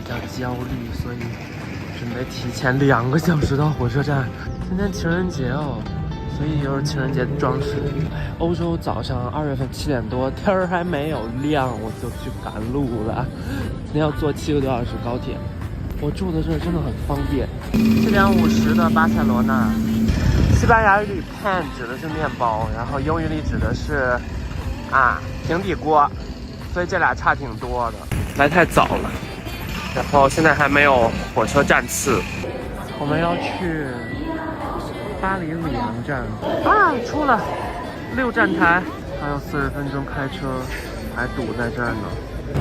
较焦虑，所以准备提前2个小时到火车站。今天情人节哦，所以又是情人节的装饰。欧洲早上2月份7点多，天儿还没有亮，我就去赶路了。今天要坐7个多小时高铁。我住的这儿真的很方便。7点50的巴塞罗那。西班牙语里 pan 指的是面包，然后英语里指的是平底锅，所以这俩差挺多的。来太早了，然后现在还没有火车站次。我们要去巴黎里昂站出了6站台，还有40分钟开车，还堵在这儿呢。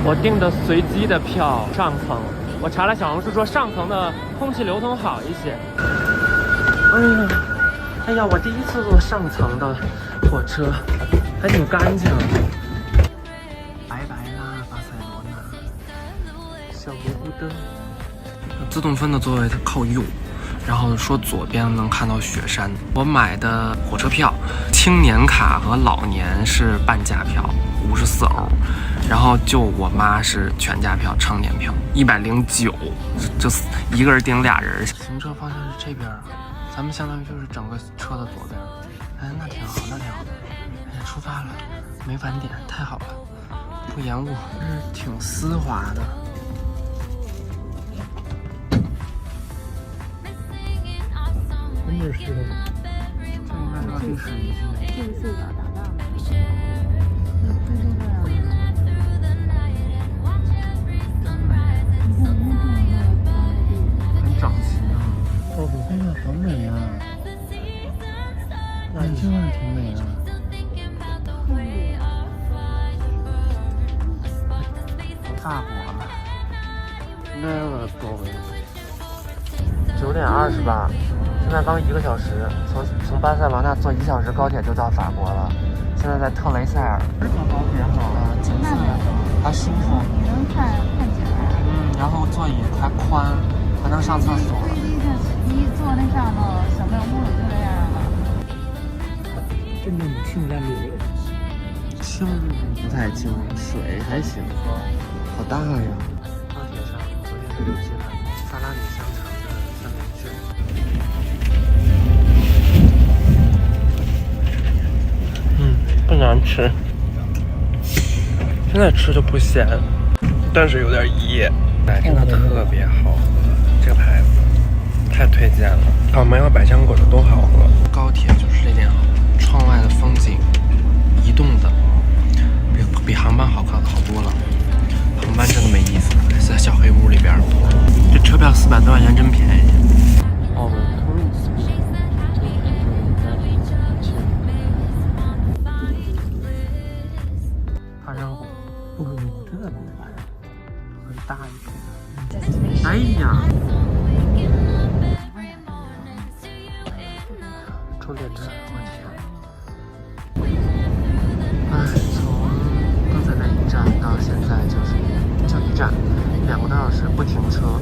我订的随机的票，上层。我查了小红书说上层的空气流通好一些。哎呀，我第一次坐上层的火车，还挺干净。拜拜啦，巴塞罗那。小蘑菇灯。自动分的座位它靠右，然后说左边能看到雪山。我买的火车票，青年卡和老年是半价票，54欧，然后就我妈是全价票，成年票109，就一个人顶俩人。行车方向是这边啊。咱们相当于就是整个车的左边，那挺好，那挺好。哎呀，出发了，没晚点，太好了，不延误，挺丝滑的。真的是，这应该是个历史遗迹。这个最早打仗的。很整齐啊。哦，哎呀，好美啊！眼睛也挺美的。法国了 ，Never 9点28，现在刚1个小时，从巴塞罗那坐1小时高铁就到法国了。现在在特雷塞尔。这个高铁好啊，景色还舒服。你能看景儿。然后座椅还宽，还能上厕所。一坐那上头，小卖屋里就这样了。真正清在路里，清不太清，水还行。好大呀！高铁上昨天就留下了萨拉米香肠的3明治。不难吃，现在吃就不咸，但是有点噎。奶真的特别好喝，这个牌子太推荐了。草莓和百香果的都好喝。高铁就是这点好，窗外的风景移动的，比航班好看好多了。航班真的没意思，在小黑屋里边，这车票400多块钱真便宜。哦，爬山虎，不，真的不爬山，很大一片。哎呀！充电站，我天！从刚才那一站到现在就一站，2个多小时不停车。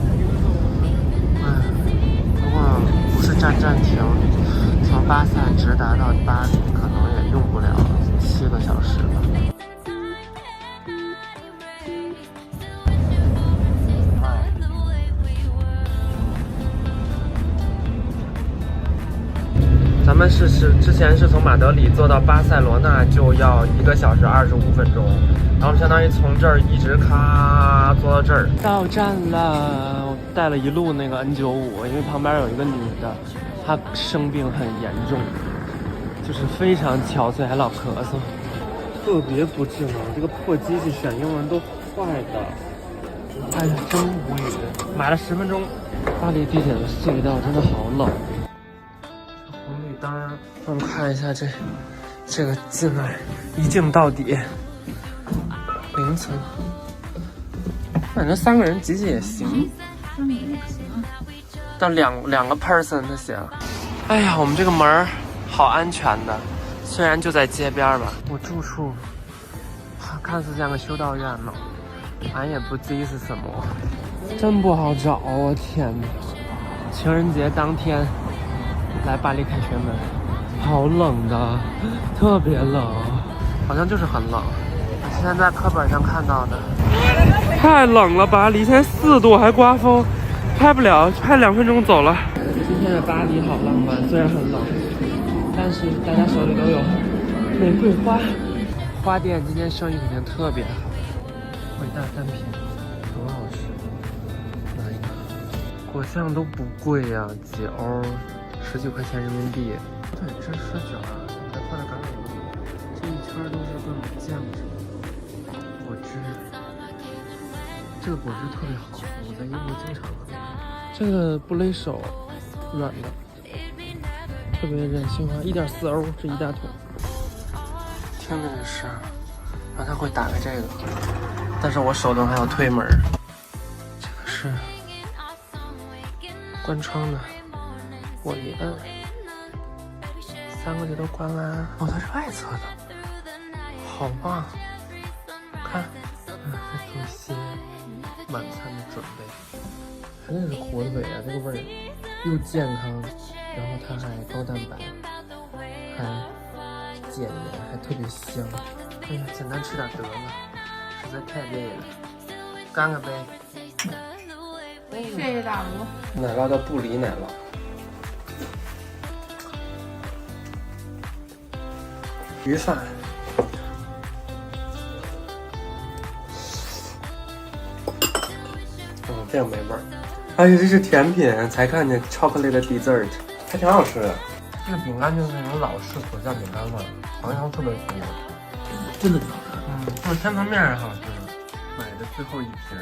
如果不是站停，从巴塞直达到巴黎，可能也用不了7个小时吧。咱们之前是从马德里坐到巴塞罗那就要1个小时25分钟，然后相当于从这儿一直咔坐到这儿。到站了，我带了一路那个 N95，因为旁边有一个女的，她生病很严重，就是非常憔悴，还老咳嗽，特别不智能。这个破机器选英文都坏的，哎呀，真无语。买了10分钟，巴黎地铁的隧道真的好冷。当然，我们看一下这个进来一镜到底，0层，反正3个人挤挤也行，但两个 person 就行。哎呀，我们这个门好安全的，虽然就在街边吧。我住处看似像个修道院呢，俺也不知是什么，真不好找，我天哪！情人节当天。来巴黎凯旋门，好冷的，特别冷，好像就是很冷。现在课本上看到的。太冷了，巴黎现在4度还刮风，拍不了，拍2分钟走了。今天的巴黎好浪漫，虽然很冷，但是大家手里都有玫瑰花。花店今天生意肯定特别好，伟大单品多好吃，拿一个。果酱都不贵呀、几欧，10几块钱人民币。对，芝士卷啊，再放点橄榄油，这一圈都是各种酱什么果汁。这个果汁特别好喝，我在英国经常喝。这个不勒手，软的，特别人性化，1.4欧，这一大桶。听着这声，然后他会打开这个，但是我手动还有推门。这个是关窗的，我一摁，3个这都关完。哦，它是外侧的，好棒！看，还做一些晚餐的准备。真的是火腿啊，这个味儿又健康，然后它还高蛋白，还减盐，还特别香。哎呀，简单吃点得了，实在太累了。干个杯。谢谢大卢。奶酪叫布里奶酪。鱼饭。这样没味儿。而且这是甜品，才看见 chocolate dessert， 还挺好吃的。这个饼干就是那种老式果酱饼干了，糖浆特别多，真的挺好吃。就是千层面也好吃，买的最后一瓶。